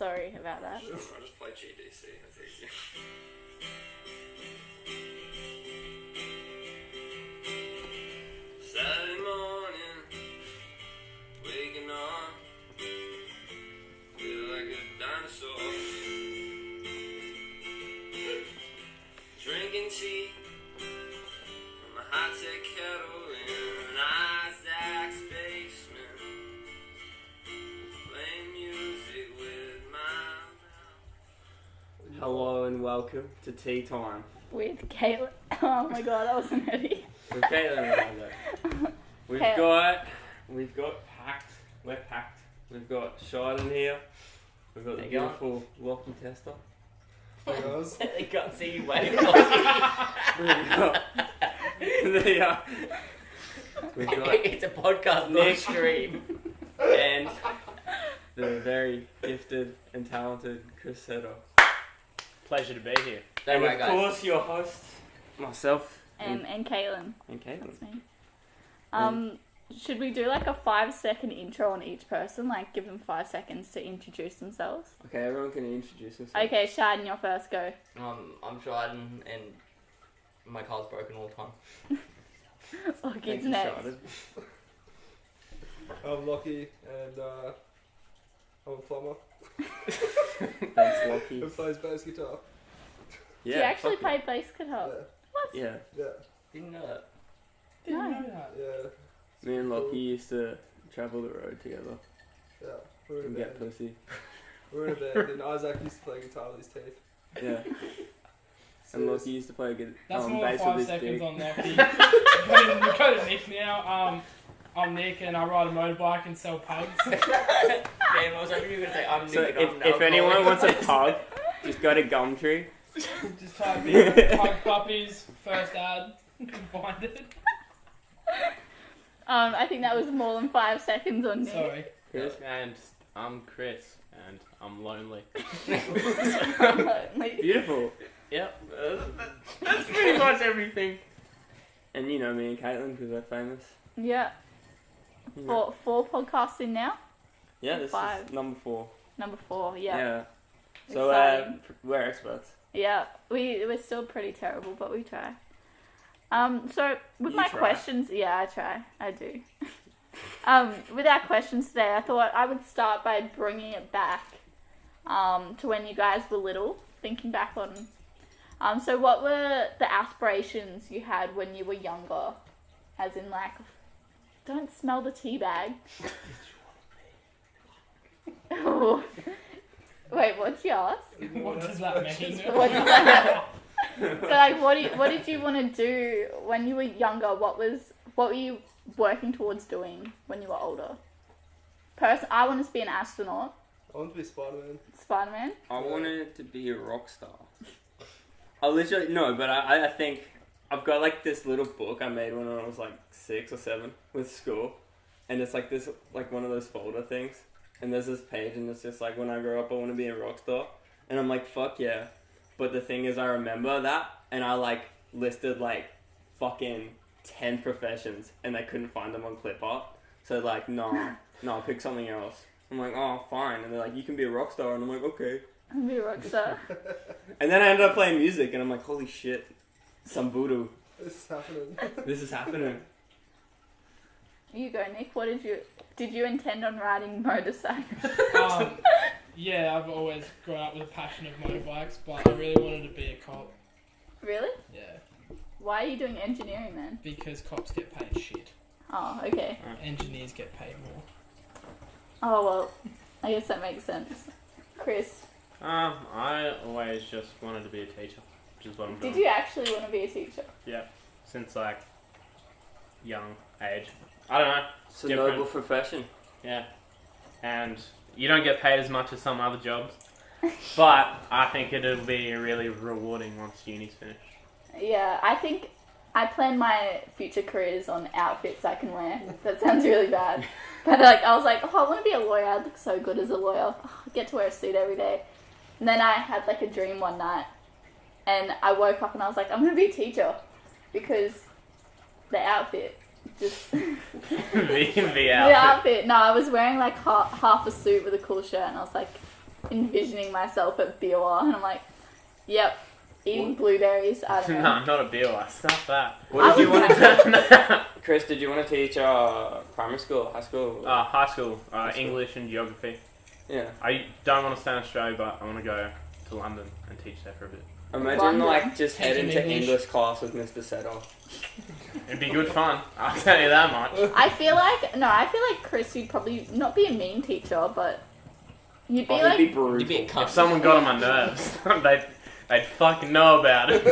Sorry about that. I just play GDC. That's easy. Saturday morning, waking up, feel like a dinosaur. Drinking tea from a high-tech kettle in Isaac's basement. Playing music with my mouth. Hello and welcome to Tea Time. With Caytlan. Oh my god, I wasn't ready. With Caytlan and Isaac. We've got packed. We're packed. We've got Shard in here. We've got the beautiful Lockie Tester. Hey guys. They can't see you waiting. We've got It's a podcast, not a stream. and the very gifted and talented Chris Setter. Pleasure to be here. And Don't of guys. course your host, myself, And Caytlan. and Caytlan. That's me. Should we do like a 5-second intro on each person? Like give them 5 seconds to introduce themselves? Okay, everyone can introduce themselves. Okay, Shaden, your first go. I'm Dryden and my car's broken all the time. Lockie's Thank you, next. Sharded. I'm Lockie and I'm a plumber Thanks, Lockie. who plays bass guitar. Yeah, Do you actually fuck play bass guitar? Yeah, Yeah. yeah, Didn't know that. No. yeah. Me and Lockie used to travel the road together Yeah, we're in and a get band. pussy. We're in a band and Isaac used to play guitar with his teeth. Yeah. And Lockie used to play That's more than bass 5 with his seconds dick. on Lockie. We go to Nick now. I'm Nick and I ride a motorbike and sell pugs. Damn, I was hoping you were going to say I'm So Nick and I'm if alcoholic. anyone wants a pug, just go to Gumtree. Just type in pug puppies, first ad, you can find it. I think that was more than 5 seconds on Nick. Sorry. Chris? And I'm Chris and I'm lonely. Like, Beautiful. Yep. That's pretty much everything. And you know me and Caitlin because we're famous. yeah. Four podcasts in now? Yeah, this 5. is number 4. Number 4, yeah. So Exciting. we're experts. Yeah, we're still pretty terrible, but we try. So with You my try. questions, yeah, I try, I do. With our questions today, I thought I would start by bringing it back, to when you guys were little. Thinking back on, so what were the aspirations you had when you were younger? As in, like, don't smell the tea bag. Oh. Wait, what'd you ask? What does that mean? What does that So, like, what did you want to do when you were younger? What were you working towards doing when you were older? I wanted to be an astronaut, I want to be Spider-Man. Spider-Man. I wanted to be a rock star. I literally, no, but I think I've got like this little book I made when I was like 6 or 7 with school. And it's like this, like one of those folder things. And there's this page and it's just like, when I grow up, I want to be a rock star. And I'm like, fuck yeah. But the thing is, I remember that and I like listed like fucking 10 professions and I couldn't find them on ClipArt. So like, no, pick something else. I'm like, oh, fine. And they're like, you can be a rock star. And I'm like, okay. I'll be a rock star. And then I ended up playing music, and I'm like, holy shit, some voodoo. This is happening. This is happening. You go, Nick. What did you intend on riding motorcycles? Yeah, I've always grown up with a passion of motorbikes, but I really wanted to be a cop. Really? Yeah, Why are you doing engineering then? because cops get paid shit. Oh, okay. Engineers get paid more. Oh well, I guess that makes sense. Chris, I always just wanted to be a teacher, which is what I'm doing. did you actually want to be a teacher? Yeah, since like young age. I don't know. It's a Different. noble profession. Yeah, and you don't get paid as much as some other jobs, but I think it'll be really rewarding once uni's finished. Yeah, I think I plan my future careers on outfits I can wear. That sounds really bad. But like, I was like, oh, I want to be a lawyer. I'd look so good as a lawyer. Oh, I get to wear a suit every day. And then I had like a dream one night. And I woke up and I was like, I'm going to be a teacher. Because the outfit just... the The outfit. outfit. No, I was wearing like half a suit with a cool shirt. And I was like, envisioning myself at Biwa, and I'm like, yep, eating blueberries. I don't know. No, not a beer. Stuff that. What did you want to to? Chris, did you want to teach primary school, high school? High school, High school. English and geography. Yeah. I don't want to stay in Australia, but I want to go to London and teach there for a bit. Imagine London. like just heading to English. English class with Mr. Settle. It'd be good fun. I'll tell you that much. I feel like Chris, you'd probably not be a mean teacher, but you'd be Oh, like, he'd be brutal. You'd be a cunt. If someone got on my nerves, they'd fucking know about it.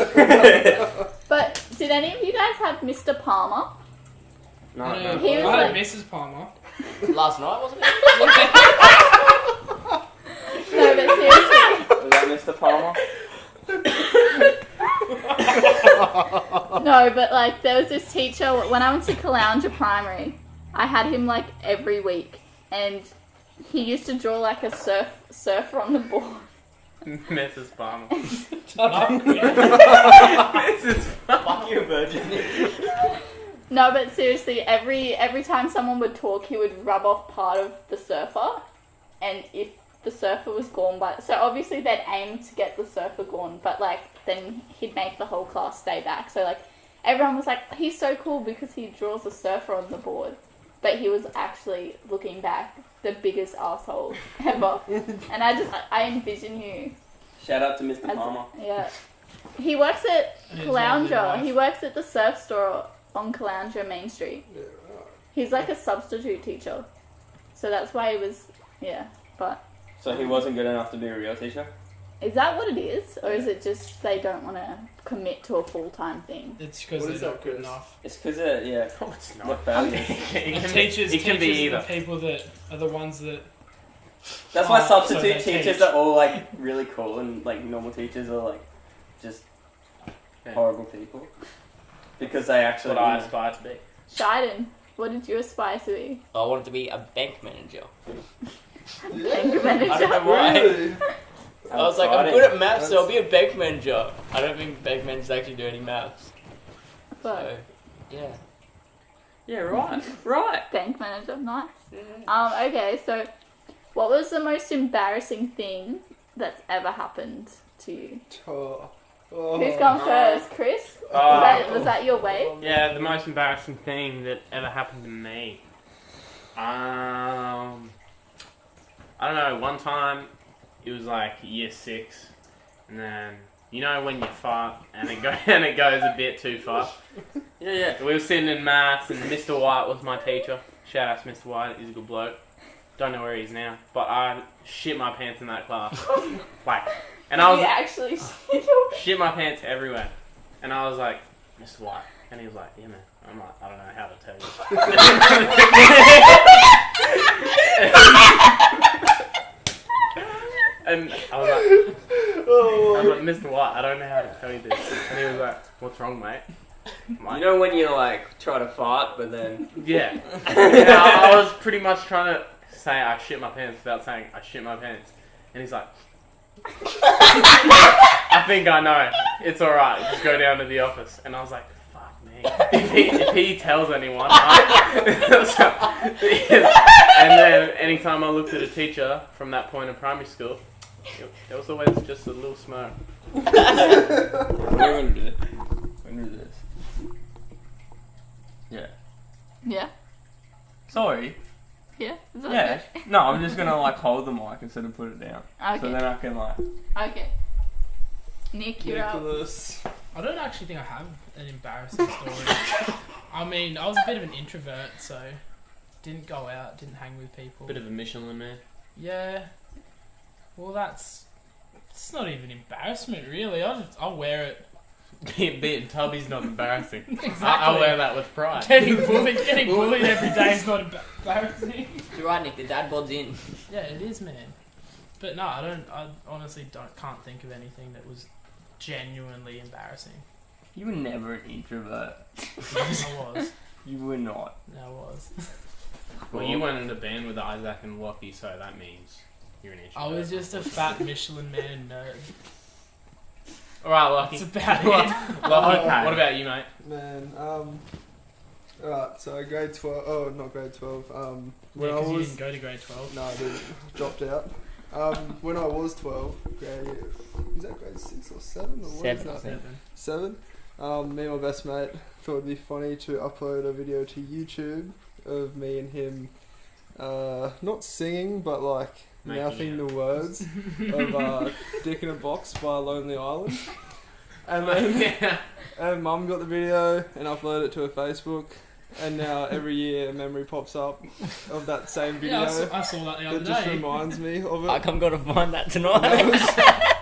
but did any of you guys have Mr. Palmer? No, I no. He was had like- Mrs. Palmer. Last night, wasn't it? No, but seriously. Was that Mr. Palmer? No, but like there was this teacher when I went to Caloundra Primary. I had him like every week, and he used to draw like a surfer on the board. Mrs. Palmer. Shut up. Mrs. Fuck you, virgin. No, but seriously, every time someone would talk, he would rub off part of the surfer, and if the surfer was gone so obviously they'd aim to get the surfer gone, but like then he'd make the whole class stay back. So like everyone was like, he's so cool because he draws a surfer on the board, but he was actually looking back the biggest asshole ever. And I envision you Shout out to Mr. as Palmer. yeah. He works at His Caloundra. lovely He works at the surf store on Caloundra Main Street. Yeah, right. He's like a substitute teacher. So that's why he was, yeah. But So he wasn't good enough to be a real teacher? is that what it is? Or is it just they don't want to commit to a full-time thing? It's because What they're is not that, good Chris? enough. It's because, yeah, No, it's the not. failures. Teachers It can be are either. the people that are the ones that... That's why So substitute they teachers teach. are all like really cool, and like normal teachers are like just Yeah. horrible people because they actually. What I you know, aspire to be. Shiden, what did you aspire to be? I wanted to be a bank manager. Bank manager. I don't know why. Really? I was like, I'm good at maths, so I'll be a bank manager. I don't think bank managers actually do any maths. But So, yeah. Yeah, right, right. bank manager, nice. Okay, so what was the most embarrassing thing that's ever happened to you? Oh. Who's gone first? Chris? Was that your way? Yeah, the most embarrassing thing that ever happened to me. I don't know. One time, it was like year 6, and then you know when you fart and it goes a bit too far. Yeah, yeah. We were sitting in maths, and Mr. White was my teacher. Shout out to Mr. White. He's a good bloke. Don't know where he is now, but I shit my pants in that class. And I was You actually shit my pants everywhere. And I was like, Mr. White. And he was like, yeah, man. I'm like, I don't know how to tell you. And I was like, Mr. White, I don't know how to tell you this. And he was like, what's wrong, mate? I'm like, You know when you like try to fart, but then yeah. Yeah, I was pretty much trying to say I shit my pants without saying I shit my pants. And he's like, I think I know. It's alright. Just go down to the office. And I was like, fuck me. If he tells anyone. And then anytime I looked at a teacher from that point in primary school, there was always just a little smirk. we're gonna do it. We're gonna do this. Yeah. Yeah. Sorry. Yeah. Is that Yeah. No, I'm just gonna like hold the mic instead of put it down. Okay. So then I can like. Okay. Nick, you're up. Nicholas. I don't actually think I have an embarrassing story. I mean, I was a bit of an introvert, so didn't go out, didn't hang with people. Bit of a Michelin man. Yeah. Well, it's not even embarrassment, really. I'll wear it. Being tubby's not embarrassing. Exactly. I'll wear that with pride. Getting bullied every day is not embarrassing. You're right, Nick. The dad bod's in. Yeah, it is, man. But no, I honestly can't think of anything that was genuinely embarrassing. You were never an introvert. I was. You were not. No, I was. Well, you went in a band with Isaac and Lockie, so that means you're an introvert. I was just a fat Michelin Man nerd. Alright, Lockie. That's about it. Lockie, what about you, mate? Man, alright, so grade 12, oh, not grade 12, when I Yeah, 'cause you was, didn't go to grade 12. no, I didn't, dropped out. When I was 12, is that grade 6 or 7? Or what is that? 7. Me and my best mate thought it'd be funny to upload a video to YouTube of me and him, not singing, but like mouthing the words of Dick in a Box by Lonely Island. And then and Mum got the video and uploaded it to her Facebook. And now every year a memory pops up of that same video. Yeah, I saw that the other It just day. reminds me of it. I'm gonna find that tonight.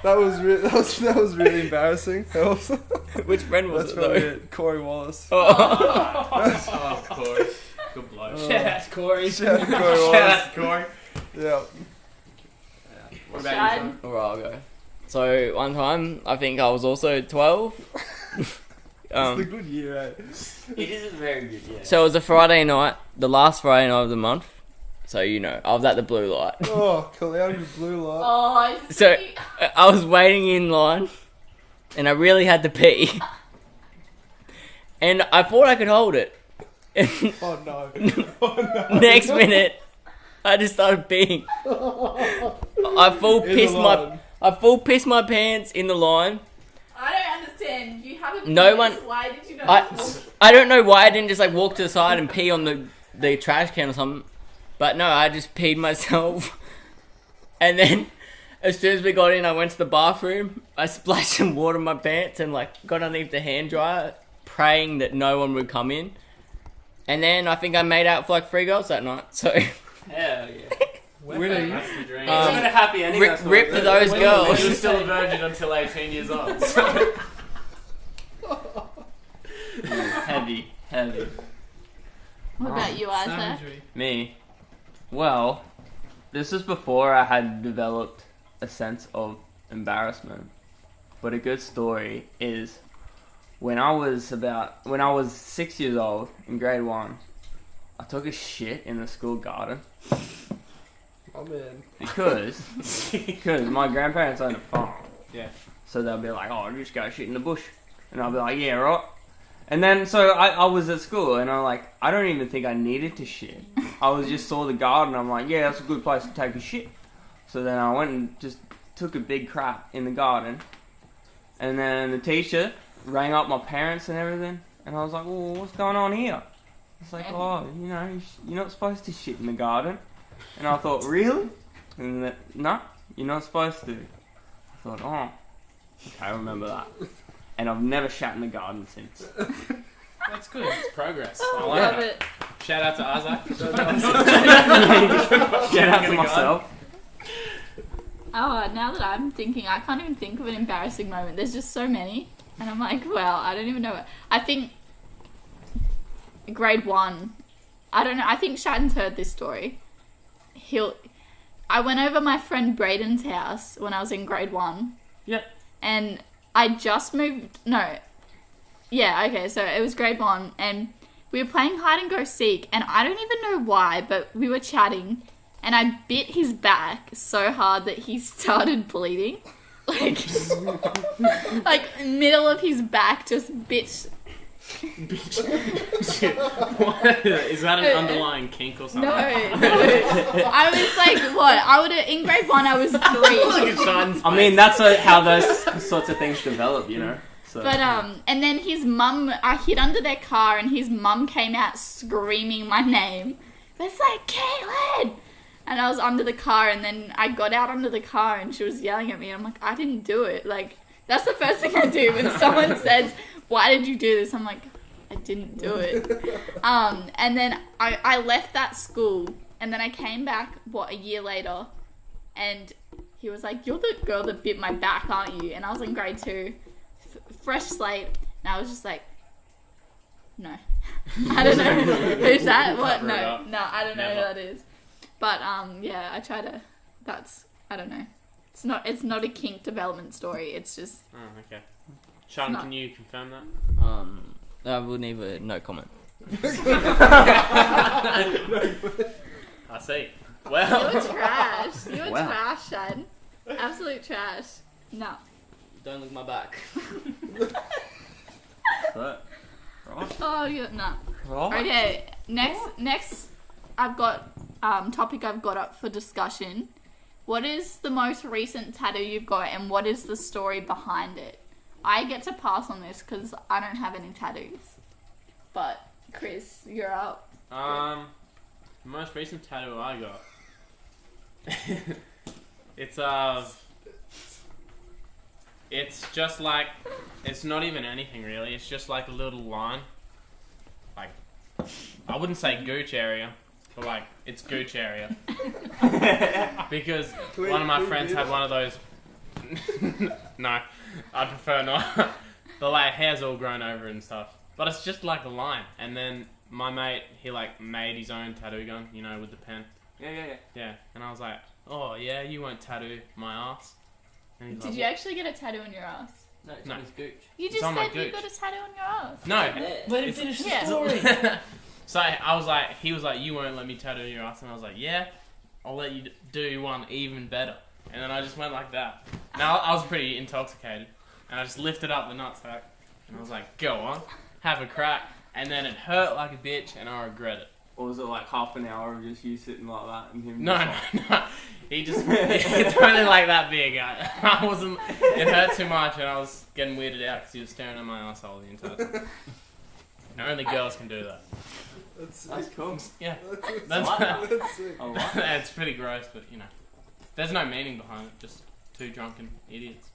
That was really embarrassing. Which friend was That's it probably though? it. Corey Wallace. Oh. Oh, Corey. Good bloke. Shout out to Corey. Shout out to Corey Shout Wallace. out to Corey. Yeah. What about you, Shine. son? Alright, I'll go. So one time, I think I was also 12. It's a good year, eh? It is a very good, yeah. So it was a Friday night, the last Friday night of the month. So you know, I was at the blue light. Oh, Caytlan blue light. Oh, So I was waiting in line, and I really had to pee, and I thought I could hold it. And Oh no. Oh no. next minute, I just started peeing. I full pissed my pants in the line. I don't understand. You haven't. No one- Why did you not? I don't know why I didn't just like walk to the side and pee on the trash can or something. But no, I just peed myself. And then as soon as we got in, I went to the bathroom. I splashed some water in my pants and like got underneath the hand dryer, praying that no one would come in. And then I think I made out for like 3 girls that night. So Hell yeah. Winning. That's the dream. It's been a happy ending. that's what rip it to is. those You girls. were still a virgin until 18 years old. Heavy. What about you, Isaac? Savagery. Me. Well, this is before I had developed a sense of embarrassment. But a good story is when I was 6 years old in grade 1, I took a shit in the school garden Oh man. because my grandparents owned a farm. Yeah. So they'll be like, "Oh, just go shit in the bush," and I'll be like, "Yeah, right." And then so I was at school and I'm like, I don't even think I needed to shit. I was just saw the garden. I'm like, yeah, that's a good place to take a shit. So then I went and just took a big crap in the garden. And then the teacher rang up my parents and everything. And I was like, well, what's going on here? It's like, oh, you know, you're not supposed to shit in the garden. And I thought, really? And then, no, you're not supposed to. I thought, oh, okay, I remember that. And I've never shat in the garden since. That's good. It's progress. I Oh, like love it. it. Shout out to Isaac. Shout out to myself. Oh, now that I'm thinking, I can't even think of an embarrassing moment. There's just so many. And I'm like, well, I don't even know. I think grade 1. I don't know. I think Shatton's heard this story. I went over my friend Braden's house when I was in grade 1. Yeah. And I just moved. No. Yeah, okay. So it was grade 1. And we were playing hide and go seek. And I don't even know why, but we were chatting. And I bit his back so hard that he started bleeding. Like, middle of his back just bit. What? Is that an underlying kink or something? No. I was like, what? In grade 1, I was 3. Look at Sean's I mean, that's how those sorts of things develop, you know? So, But, and then his mum, I hid under their car and his mum came out screaming my name. It's like, Caytlan! And I was under the car and then I got out under the car and she was yelling at me. And I'm like, I didn't do it. Like, that's the first thing I do when someone says, why did you do this? I'm like, I didn't do it. And then I left that school and then I came back, a year later, and he was like, you're the girl that bit my back, aren't you? And I was in grade 2, fresh slate, and I was just like, no. I don't know. Who's that? What? Cover it No, up. I don't know who Never. that is. But, yeah, I try to, I don't know. It's not a kink development story, it's just, Oh, okay. Sean, not- can you confirm that? I would leave a no comment. I see. Well. you're trash. You're Wow. trash, Shad. Absolute trash. No. Don't look my back. but, right. Oh, you're, no. Right. Okay, next I've got topic I've got up for discussion What is the most recent tattoo you've got, and what is the story behind it? I get to pass on this because I don't have any tattoos. But Chris, you're up. The most recent tattoo I got. It's just like, it's not even anything really. It's just like a little line. Like, I wouldn't say gooch area, but like, it's gooch area. Because one of my friends had one of those. No, I'd prefer not. The like hair's all grown over and stuff. But it's just like a line. And then my mate, he like made his own tattoo gun, you know, with the pen. Yeah. And I was like, oh yeah, you won't tattoo my ass. And he's Did like, you actually get a tattoo on your ass? No, it's No. on his gooch. You It's just on my said you gooch. got a tattoo on your ass. No. Let him finish the Yeah. story. So I was like, he was like, you won't let me tattoo your ass. And I was like, yeah, I'll let you do one even better. And then I just went like that. Now I was pretty intoxicated. And I just lifted up the nutsack. And I was like, go on, have a crack. And then it hurt like a bitch and I regret it. Or was it like half an hour of just you sitting like that and him? No. He just, it's only like that big. I wasn't, it hurt too much and I was getting weirded out because he was staring at my asshole the entire time. And only girls can do that. That's cool. Yeah. That's That's, sick. I like it. it's pretty gross, but you know. There's no meaning behind it, just two drunken idiots.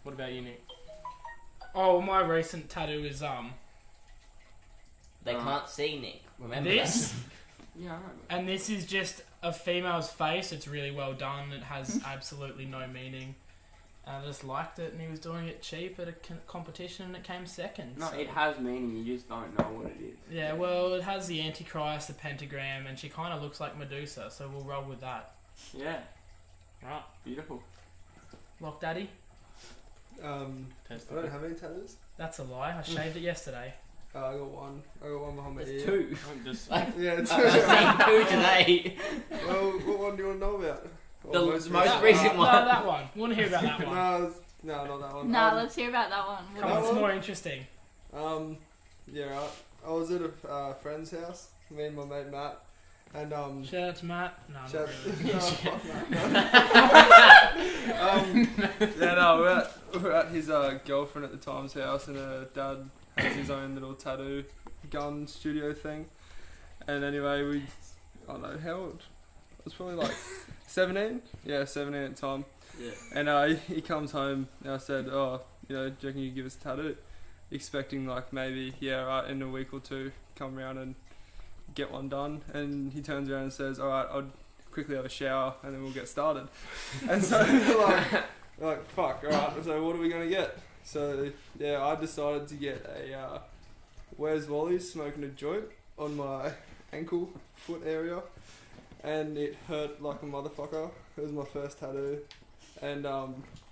What about you, Nick? Oh, my recent tattoo is They can't see Nick. Remember this, Yeah, I know. and this is just a female's face. It's really well done. It has absolutely no meaning. I just liked it, and he was doing it cheap at a competition, and it came second. No, so- it has meaning. You just don't know what it is. Yeah, well, it has the Antichrist, the pentagram, and she kind of looks like Medusa, so we'll roll with that. Yeah, Right. beautiful. Lock Daddy? I Test don't it. have any tattoos. That's a lie. I shaved it yesterday. I got one. I got one behind my There's ear. two. I'm just, Like, Yeah, two. I've seen two today. Well, what one do you want to know about? The Or most That recent No, one. that one. Want to hear about that one? No, not that one. Nah, let's hear about that one. Come on, it's more interesting. Yeah, right. I was at a friend's house. Me and my mate Matt, and Shout out to Matt. No, not shout- really. no, fuck Matt, no. Yeah, no, we're at his girlfriend at the time's house, and her dad has his own little tattoo gun studio thing. And anyway, I don't know how old. I was probably like 17. Yeah, 17 at the time. Yeah. And he comes home, and I said, oh, you know, do you reckon you could give us a tattoo? Expecting like maybe, yeah, right, in a week or two, come around and get one done. And he turns around and says, alright, I'll quickly have a shower and then we'll get started. And so we're like, fuck, alright, so what are we going to get? So yeah, I decided to get a Where's Wally smoking a joint on my ankle, foot area. And it hurt like a motherfucker. It was my first tattoo. And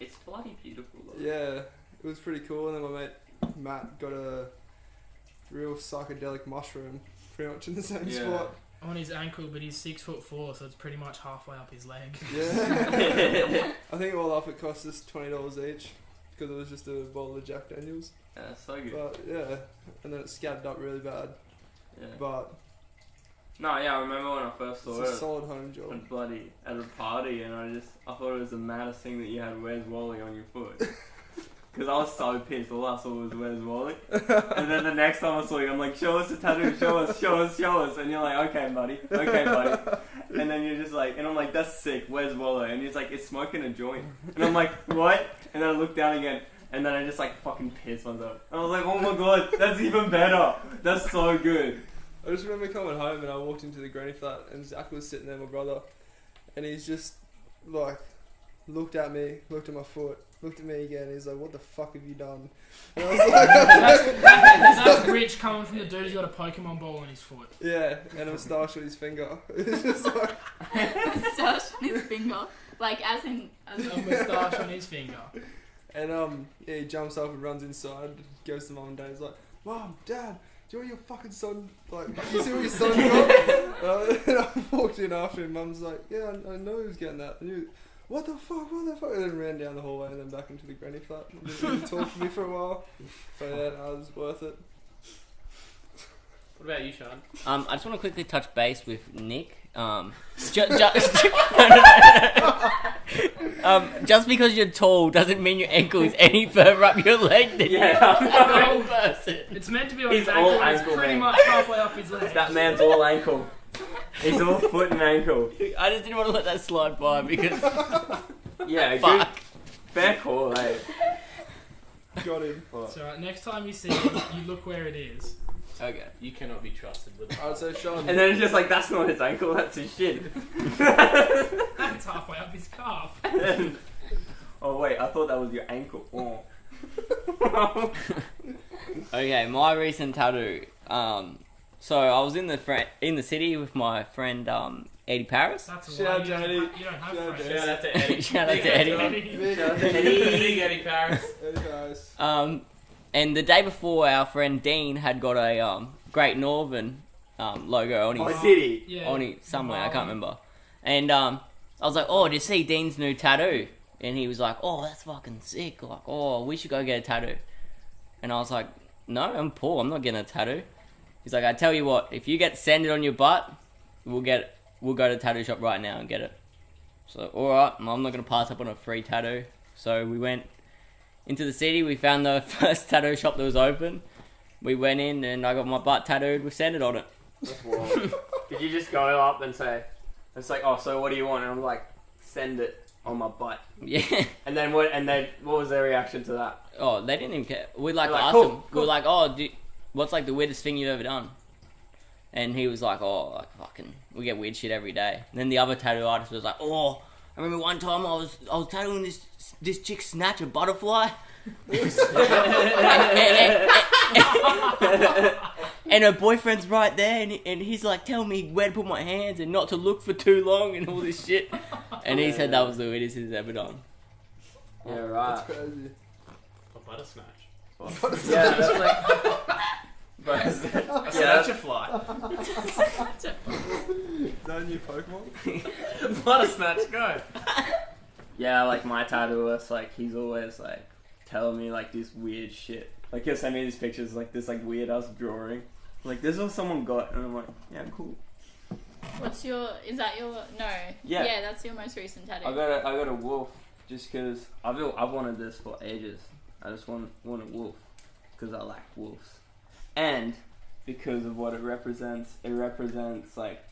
It's bloody beautiful though. yeah, it was pretty cool. And then my mate Matt got a real psychedelic mushroom pretty much in the same Yeah. spot. On his ankle, but he's 6'4", so it's pretty much halfway up his leg. Yeah. I think all up it cost us $20 each because it was just a bottle of Jack Daniels. Yeah, that's so good. But yeah, and then it scattered up really bad. Yeah. But No, yeah, I remember when I first it's saw a it. solid home job. And bloody at a party, and I thought it was the maddest thing that you had Where's Wally on your foot. Because I was so pissed, all I saw was Where's Wally. And then the next time I saw you, I'm like, show us the tattoo, show us. And you're like, okay buddy. And then you're just like, and I'm like, that's sick, where's Willow? And he's like, it's smoking a joint. And I'm like, what? And then I look down again, and then I just like fucking pissed myself. And I was like, oh my god, that's even better. That's so good. I just remember coming home and I walked into the granny flat and Zach was sitting there, my brother, and he's just like looked at me, looked at my foot, looked at me again, and he's like, what the fuck have you done? And I was like, That's rich coming from the dude who's got a Pokemon ball on his foot. yeah, and a moustache on his finger. It's just like, Moustache on his finger. Like, as in... A moustache on his finger. and yeah, he jumps up and runs inside, goes to mum and dad, he's like, Mom, Dad, do you know what your fucking son, like, you see what your son got? And I walked in after him, Mum's like, yeah, I know he was getting that. And he was, what the fuck? And then ran down the hallway and then back into the granny flat. And didn't really talk to me for a while. But yeah, no, it was worth it. What about you, Sean? I just want to quickly touch base with Nick. Just because you're tall doesn't mean your ankle is any further up your leg than a normal person. It's meant to be on He's his ankle, all and it's ankle, pretty man. much halfway up his leg. That man's all ankle. He's all foot and ankle. I just didn't want to let that slide by because Yeah, good. fuck. Fair call, eh? Got him. So next time you see him, you look where it is. Okay. You cannot be trusted with Alright, so Sean. And then it's just like, that's not his ankle, that's his shin. That's halfway up his calf. Oh wait, I thought that was your ankle. Oh. Okay, my recent tattoo. So I was in the city with my friend Eddie Paris. That's a Shout lie. out to Eddie. You don't have Shout out to friends. Shout out to Eddie. Shout out Big to Eddie. Big Eddie Paris. Eddie Paris. And the day before, our friend Dean had got a Great Northern logo on his Oh, did he? Yeah. on it somewhere, I can't remember. And I was like, oh, did you see Dean's new tattoo? And he was like, oh, that's fucking sick. Like, oh, we should go get a tattoo. And I was like, no, I'm poor. I'm not getting a tattoo. He's like, I tell you what, if you get sanded on your butt, we'll go to the tattoo shop right now and get it. So, alright, I'm not going to pass up on a free tattoo. So we went into the city. We found the first tattoo shop that was open. We went in and I got my butt tattooed with sanded on it. That's wild. Did you just go up and say, it's like, oh, so what do you want? And I'm like, send it on my butt. Yeah. And then what was their reaction to that? Oh, they didn't even care. We They're like, asked cool, him. We cool. were like, oh, what's like the weirdest thing you've ever done? And he was like, oh, like fucking, we get weird shit every day. And then the other tattoo artist was like, oh, I remember one time I was tattooing this chick snatch a butterfly. And her boyfriend's right there, and he's like telling me where to put my hands and not to look for too long and all this shit. And he said that was the weirdest he's ever done. Yeah, right. That's crazy. A butter snatch. Yeah, that's like. But, yeah, Snatch a fly. Is that a new Pokemon? Butter snatch, go. yeah, like my tattooist, like he's always like telling me like this weird shit. Like he'll send me these pictures, like this like weird ass drawing. Like this is what someone got, and I'm like, yeah, cool. What's your? Is that your? No. Yeah. Yeah, that's your most recent tattoo. I got a wolf just because I've wanted this for ages. I just want a wolf because I like wolves, and because of what it represents. It represents like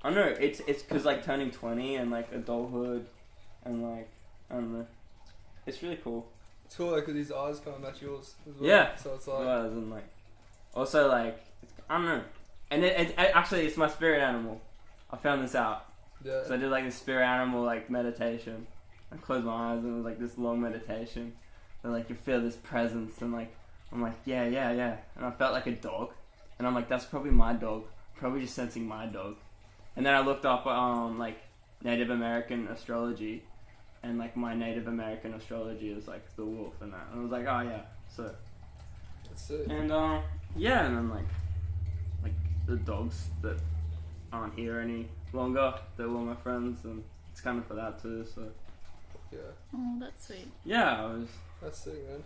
I don't know. It's because like turning 20 and like adulthood, and like I don't know. It's really cool. It's cool, like, 'cause his eyes can't match yours as well. Yeah. So it's like. Well, and like also like I don't know. And it actually it's my spirit animal. I found this out. Yeah. So I did like this spirit animal like meditation. I closed my eyes and it was like this long meditation. And like you feel this presence and like I'm like yeah. And I felt like a dog. And I'm like that's probably my dog. Probably just sensing my dog. And then I looked up like Native American astrology. And like my Native American astrology is like the wolf and that. And I was like oh yeah. So That's it. and yeah, and then like the dogs that aren't here any longer, they were my friends, and it's kind of for that too. So Yeah. Oh, that's sweet. yeah, I was That's sick, man.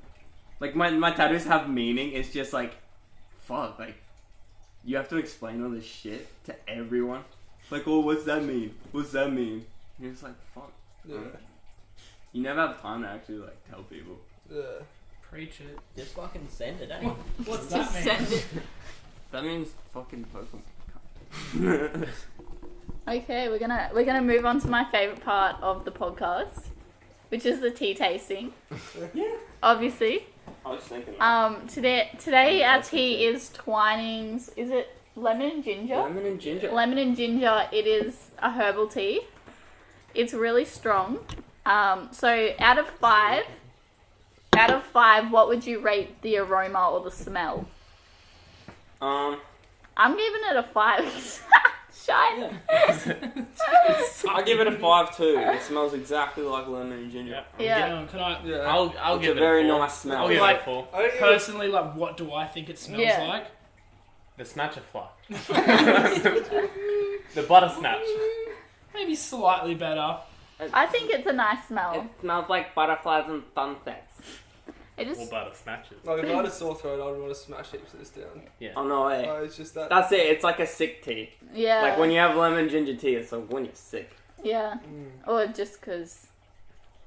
like my tattoos have meaning. It's just like fuck, like you have to explain all this shit to everyone. Like oh, what's that mean? What's that mean? And you're just like fuck. Yeah. You never have time to actually like tell people. Yeah. Preach it. Just fucking send it, eh? What's that Just mean? send it. That means fucking Pokemon. Okay, we're gonna move on to my favorite part of the podcast, which is the tea tasting. Yeah. Obviously. I was thinking. That. Today our tea is Twinings. Is it lemon and ginger? Lemon and ginger. Lemon and ginger. It is a herbal tea. It's really strong. So out of five, what would you rate the aroma or the smell? I'm giving it a 5. Shine. I'll give it a 5 too. It smells exactly like lemon and ginger. Yeah. Can I? Yeah. I'll It's give a it very a 4. nice smell. I'll give Like- it a 4. Personally, like, what do I think it smells Yeah. like? The snatcher fly. The butter snatch. Maybe slightly better. I think it's a nice smell. It smells like butterflies and sunsets. It All just but it snatches. Like if I had a sore throat, I'd want to smash heaps of this down. Yeah. Oh no way. It's just that. That's it. It's like a sick tea. yeah. Like when you have lemon ginger tea, it's like when you're sick. Yeah. Or just because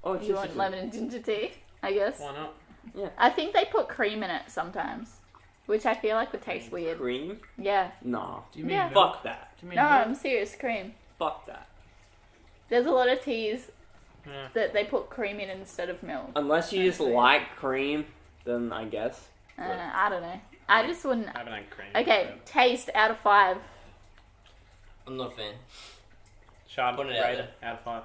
Oh, it's you just want lemon and ginger tea, I guess. Why not? I think they put cream in it sometimes, which I feel like would taste weird. cream. Yeah. Nah. Do you mean Yeah. milk? Fuck that. Do you mean No, milk? I'm serious. Cream. Fuck that. There's a lot of teas Yeah. that they put cream in instead of milk. Unless you just Honestly. like cream, then I guess. I don't know. I just wouldn't. I haven't had cream. Okay, taste out of 5. I'm not a fan. Sharp Put it out rated out of 5.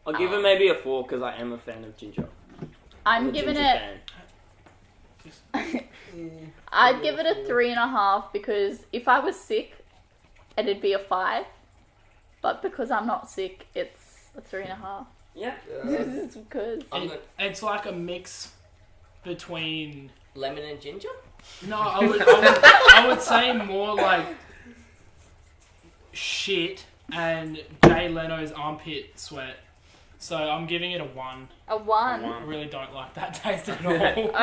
I'll give it maybe a 4 because I am a fan of ginger. I'm a giving ginger it. fan. I'd give it a 3.5 because if I was sick, it'd be a 5. But because I'm not sick, it's a 3.5. Yeah. Just because. It's like a mix between. Lemon and ginger? No, I would say more like shit and Jay Leno's armpit sweat. So I'm giving it a 1. A 1. I really don't like that taste at all.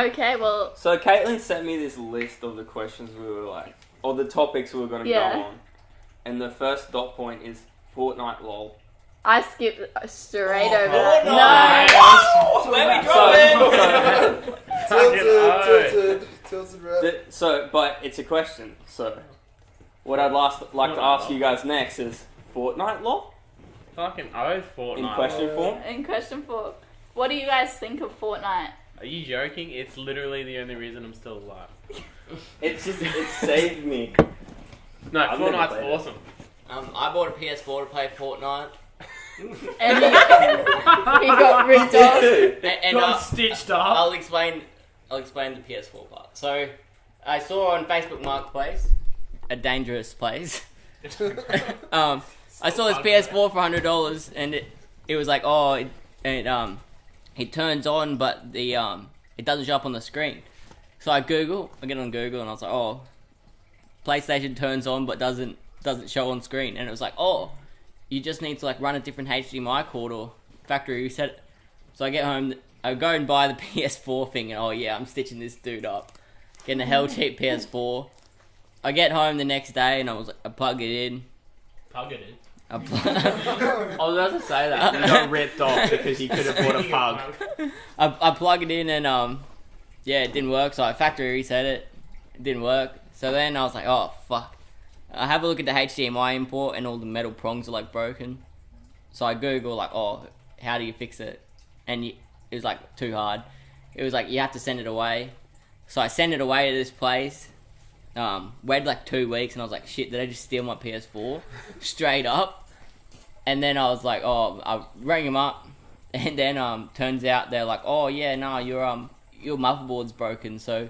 Okay, well, So Caitlin sent me this list of the questions we were like, or the topics we were going to Yeah. go on. And the first dot point is Fortnite lol. I skipped straight Oh, over that. Fortnite. Where we dropping? Tilted rep. But it's a question. So, what I'd like to ask you guys next is Fortnite lol Fucking oath Fortnite. in question form. In question 4, what do you guys think of Fortnite? Are you joking? It's literally the only reason I'm still alive. It saved me. No, I've never Fortnite's played it. awesome. I bought a PS4 to play Fortnite. And he got ripped off. And Got stitched up. I'll explain the PS4 part. So, I saw on Facebook Marketplace, a dangerous place. I saw this PS4 for $100, and it was like, oh, it turns on, but the it doesn't show up on the screen. So I get on Google, and I was like, oh, PlayStation turns on but doesn't show on screen, and it was like, oh, you just need to like run a different HDMI cord or factory reset it. So I get home, I go and buy the PS4 thing, and oh yeah, I'm stitching this dude up, getting a hell cheap PS4. I get home the next day, and I plug it in. Plug it in. I was about to say that. You got ripped off because you could have bought a pug. I plug it in, and yeah, it didn't work. So I factory reset it. It didn't work. So then I was like, oh fuck. I have a look at the HDMI import, and all the metal prongs are like broken. So I Google like, oh, how do you fix it? And it was like too hard. It was like you have to send it away. So I sent it away to this place. Waited like 2 weeks, and I was like, shit, did I just steal my PS4? Straight up. And then I was like, oh, I rang him up, and then turns out they're like, oh yeah, no, your motherboard's broken, so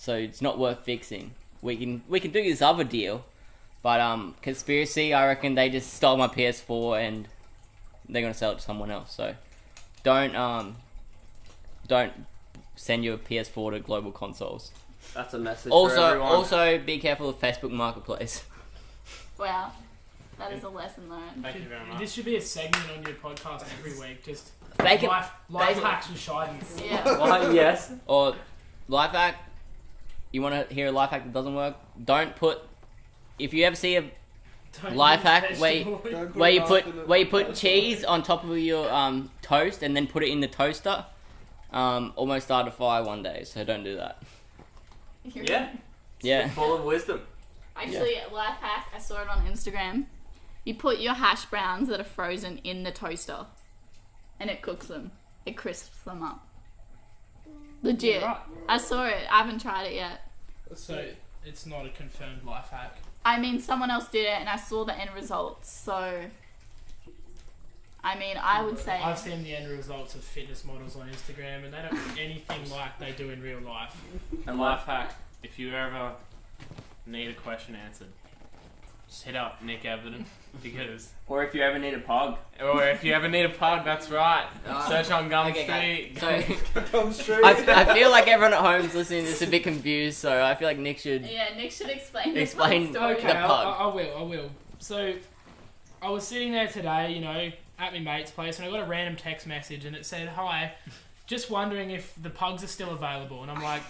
it's not worth fixing. We can do this other deal, but conspiracy, I reckon they just stole my PS4 and they're gonna sell it to someone else. So don't send your PS4 to Global Consoles. That's a message for everyone. Also, be careful of Facebook Marketplace. Wow. That is a lesson learned. Thank you very much. This should be a segment on your podcast every week. Just Fake it. life Fake it. hacks with Shidens. Yeah. Well, yes. Or life hack. You want to hear a life hack that doesn't work? Don't put. If you ever see a Don't life use hack where vegetable where you a put knife in it. where you put cheese on top of your toast and then put it in the toaster, almost started a fire one day. So don't do that. Yeah. Yeah. Full of wisdom. Actually, life hack, I saw it on Instagram. You put your hash browns that are frozen in the toaster, and it cooks them. It crisps them up. Legit. Right. I saw it. I haven't tried it yet. So it's not a confirmed life hack. I mean, someone else did it, and I saw the end results. So, I mean, I would say I've seen the end results of fitness models on Instagram, and they don't look anything like they do in real life. And life hack, if you ever need a question answered, just hit up Nick Everton, because... Or if you ever need a pug. Or if you ever need a pug, that's right. Search on Gum Okay, Street. So Come straight. I feel like everyone at home is listening to this a bit confused. So I feel like Nick should. yeah, Nick should explain Explain- the pug Okay, story. The pug. I will. So, I was sitting there today, at my mate's place, and I got a random text message, and it said, "Hi, just wondering if the pugs are still available. And I'm like,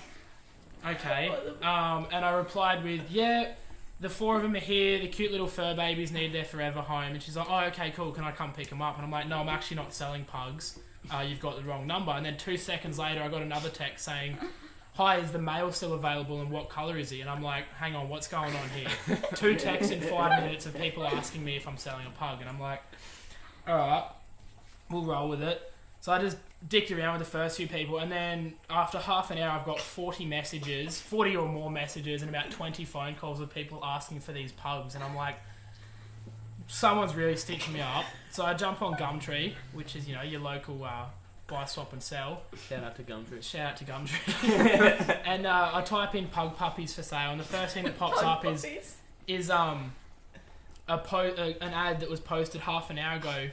okay. And I replied with, yeah, the 4 of them are here. The cute little fur babies need their forever home. And she's like, oh, okay, cool. Can I come pick them up? And I'm like, no, I'm actually not selling pugs. You've got the wrong number. And then 2 seconds later, I got another text saying, hi, is the male still available and what colour is he? And I'm like, hang on, what's going on here? 2 texts in 5 minutes of people asking me if I'm selling a pug. And I'm like, alright, we'll roll with it. So I just dicked around with the first few people, and then after half an hour I've got 40 or more messages and about 20 phone calls with people asking for these pugs. And I'm like, someone's really stitching me up. So I jump on Gumtree, which is, you know, your local buy, swap and sell. Shout out to Gumtree. Shout out to Gumtree. And I type in pug puppies for sale, and the first thing that pops up is an ad that was posted half an hour ago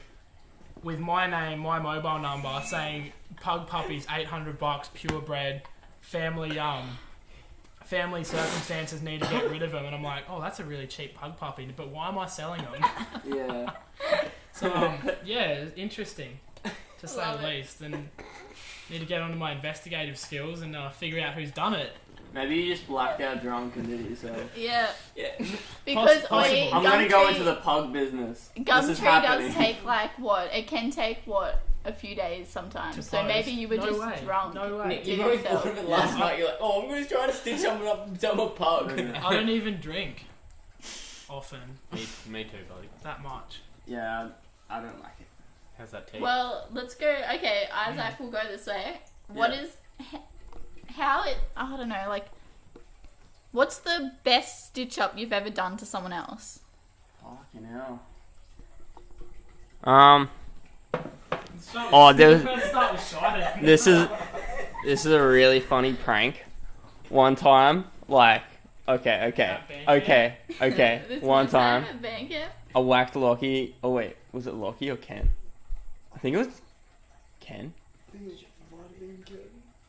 with my name, my mobile number, saying pug puppies, $800, purebred, family circumstances, need to get rid of them. And I'm like, oh, that's a really cheap pug puppy, but why am I selling them? Yeah. So yeah, interesting to say the least, and need to get onto my investigative skills and figure out who's done it. Maybe you just blacked out drunk and did it yourself. Yeah. Yeah. Because Possible. I'm gonna go into the pug business. Gumtree does take it can take a few days sometimes. So maybe you were just drunk. No way. You probably thought of it last night. You're like, oh, I'm going to try to stitch someone up and sell a pug. I don't even drink often. Me too, buddy. That much. Yeah, I don't like it. How's that tea? Well, let's go. Okay, Isaac will go this way. What is... I don't know, like... What's the best stitch-up you've ever done to someone else? Fucking hell. This is a really funny prank. One time, like, okay. One time, I whacked Lockie. Oh wait, was it Lockie or Ken? I think it was Ken.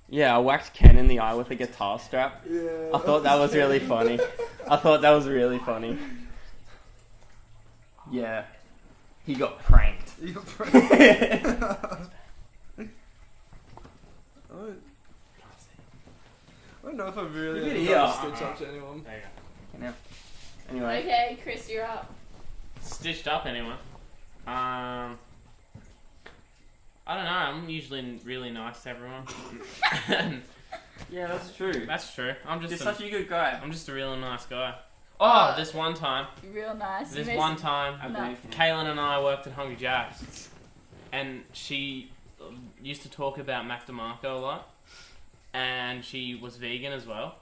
Yeah, I whacked Ken in the eye with a guitar strap. Yeah. I thought that was really funny. Yeah. He got pranked. You got pranked. I don't know if I've really ever done a stitch up to anyone. There you go. Anyway. Okay, Chris, you're up. Stitched up anyone? I don't know. I'm usually really nice to everyone. Yeah, that's true. That's true. You're such a good guy. I'm just a really nice guy. Oh, this one time. Real nice. This one time, No. Caytlan and I worked at Hungry Jack's, and she used to talk about Mac DeMarco a lot, and she was vegan as well.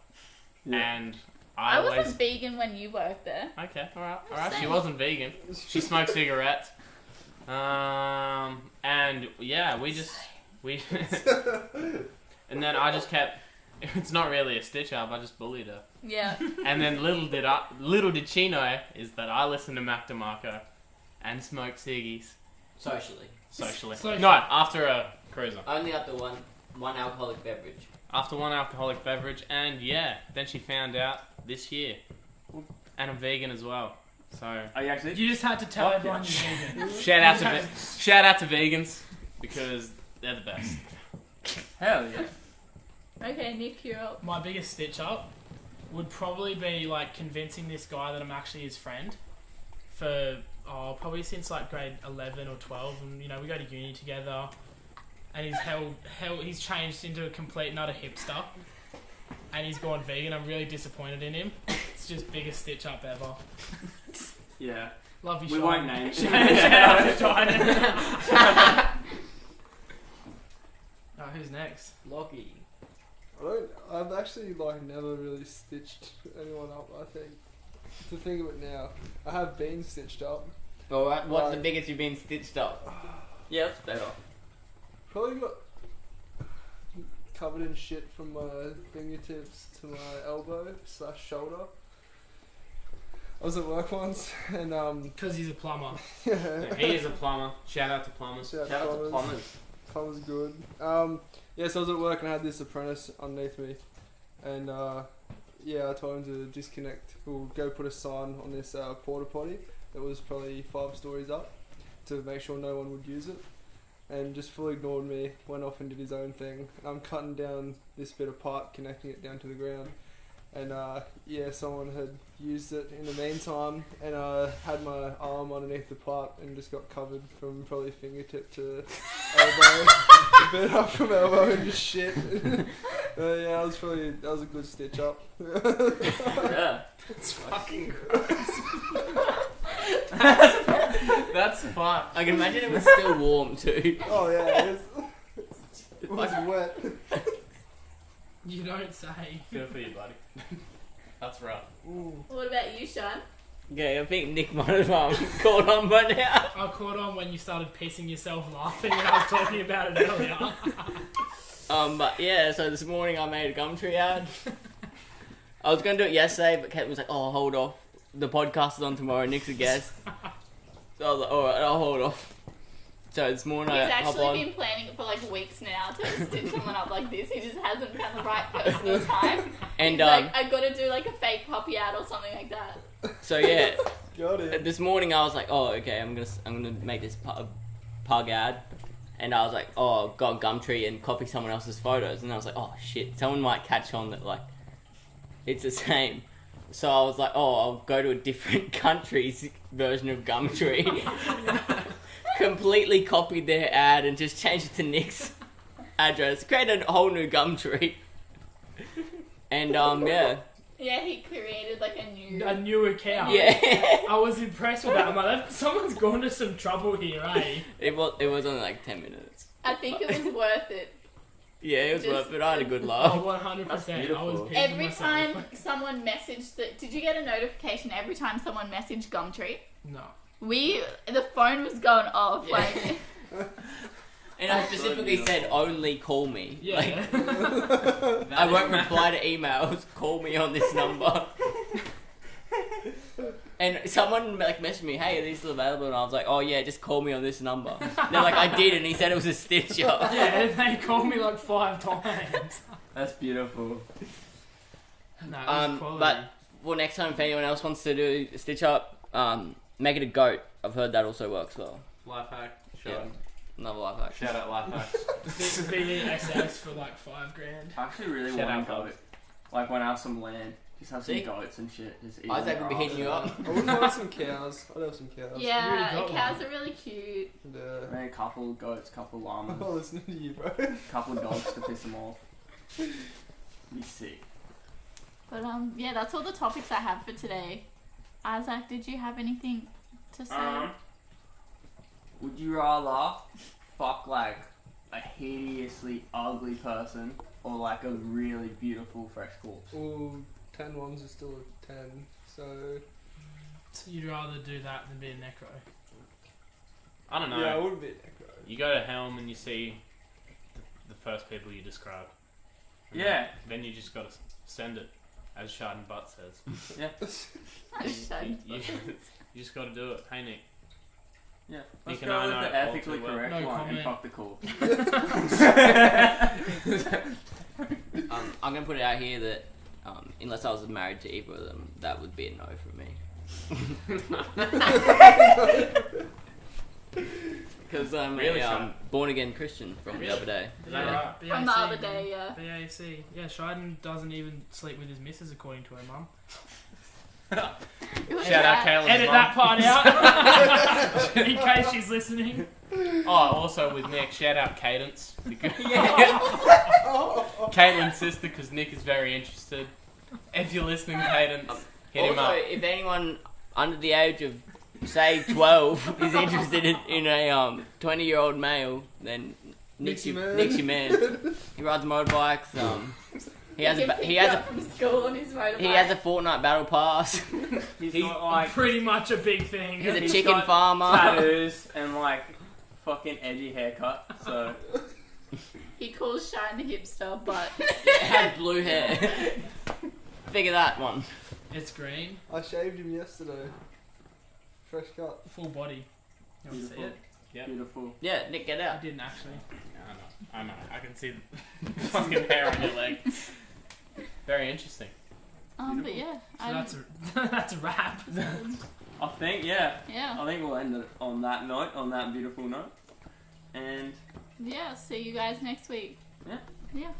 Yeah. And I always... wasn't vegan when you worked there. Okay, alright. She saying. wasn't vegan. She smoked cigarettes. And yeah, we and then I just kept, it's not really a stitch up, I just bullied her. Yeah. And then little did she know is that I listened to Mac DeMarco and smoked ciggies Socially. socially. No, after a cruiser. Only after one alcoholic beverage. After one alcoholic beverage, and yeah, then she found out this year. And I'm vegan as well. So Are you actually? You just had to tell everyone you're vegan. shout out to vegans because they're the best. Hell yeah. Okay, Nick, you're up. My biggest stitch up would probably be like convincing this guy that I'm actually his friend for probably since like grade 11 or 12, and you know we go to uni together, and he's changed into a complete and utter hipster, and he's gone vegan. I'm really disappointed in him. It's just biggest stitch up ever. Yeah. Love you, We Sean. won't name. Shout out to Sean. Who's next? Lockie. I've actually never really stitched anyone up. I think to think of it now, I have been stitched up. Alright, what's the biggest you've been stitched up? Yeah, that's better. Probably got covered in shit from my fingertips to my elbow/shoulder. I was at work once and Because he's a plumber. yeah. He is a plumber. Shout out to plumbers. Shout Shout out out to plumbers. Plumber's good. Yeah, so I was at work and I had this apprentice underneath me, and yeah, I told him to disconnect. We'll go put a sign on this porta potty that was probably 5 stories up to make sure no one would use it. and just fully ignored me, went off and did his own thing. And I'm cutting down this bit of pipe, connecting it down to the ground. And someone had used it in the meantime, and I had my arm underneath the pipe and just got covered from probably fingertip to elbow, a bit up from elbow and just shit. That was a good stitch up. Yeah. It's fucking gross. That's fun. I can imagine it was still warm too. Oh yeah, it was wet. You don't say. Feel for you, buddy. That's rough. Ooh. What about you, Sean? Yeah, I think Nick might have caught on by now. I caught on when you started pissing yourself laughing when I was talking about it earlier. But yeah, so this morning I made a Gumtree ad. I was going to do it yesterday, but Caitlin was like, oh, hold off. The podcast is on tomorrow, Nick's a guest. So I was like, alright, I'll hold off. So this morning He's I hop actually on. been planning it for like weeks now to stitch someone up like this. He just hasn't found the right person or time. And He's like, I gotta do like a fake puppy ad or something like that. so yeah, Got it. this morning I was like, oh, okay, I'm gonna make this pug ad. And I was like, oh, got Gumtree and copy someone else's photos. And I was like, oh shit, someone might catch on that like it's the same. So I was like, oh, I'll go to a different country's version of Gumtree. Completely copied their ad and just changed it to Nick's address. Created a whole new Gumtree. And yeah. Yeah, he created like a new account. Yeah. I was impressed with that. I'm like, someone's gone to some trouble here, eh? It was only like 10 minutes. I think it was worth it. Yeah, it was Just- worth it. I had a good Oh, laugh. 100%. I was beautiful. pissing Every myself. time someone messaged did you get a notification every time someone messaged Gumtree? No. The phone was going off. Yeah. Like, And I specifically said, only call me. Yeah. Like, I won't reply to emails. Call me on this number. And someone like messaged me, hey, are these still available? And I was like, oh yeah, just call me on this number. They're like, I did, and he said it was a stitch up. Yeah, they called me like 5 times. That's beautiful. No, it was quality. But well, next time if anyone else wants to do a stitch up, make it a goat. I've heard that also works well. Life hack. Sure. Yeah. Another life hack. Shout out life hacks. VSS for like $5,000. I actually really Shout want a out, goat. Like when I have some land, just have some See? goats and shit. Just eat Isaac them will be raw. hitting you up. I wouldn't mind some cows. I'd have some cows. yeah, got cows are really cute. And, Maybe a couple goats, couple llamas, I'm listening to you, bro. couple dogs to piss them off. Be sick. But yeah, that's all the topics I have for today. Isaac, did you have anything to say? Would you rather fuck like a hideously ugly person or like a really beautiful fresh corpse? Ooh, 10 ones is still a 10, so... So you'd rather do that than be a necro? I don't know. Yeah, I wouldn't be a necro. You go to Helm and you see the first people you describe. And Yeah. Then you just gotta send it, as Shard Butt says. You just gotta do it. Hey Nick. Yeah. You Let's can go own with it the all ethically too well. correct No one comment. and fuck the corpse. I'm gonna put it out here that unless I was married to either of them, that would be a no for me. Because I'm Really, a Sean? born again Christian from the other day. Is that Yeah. right? BAC, From the other day, yeah. BAC. Yeah, Shiden doesn't even sleep with his missus according to her mum. Shout out Caytlan's Edit mum. that part out in case she's listening. Oh, also with Nick, shout out Cadence. Caytlan's sister, because Nick is very interested. If you're listening, Cadence, hit him Also, up. if anyone under the age of say 12 is interested in a 20-year-old male, then Nick's your man. He rides motorbikes. He has from school on his motorbike. a Fortnite battle pass. He's He- got like Pretty much a big thing. He's a He's chicken got farmer. tattoos and like fucking edgy haircut. So He calls Shine the hipster, but Had blue hair. Figure that one. It's green, I shaved him yesterday. Fresh cut. full body. You want to see beautiful. it? Yep. Beautiful. Yeah, Nick, get I out. didn't actually. I know. I can see the fucking hair on your leg. Very interesting. but yeah, So that's a wrap. I think yeah. yeah. I think we'll end it on that note, on that beautiful note. And Yeah, see you guys next week. Yeah. Yeah.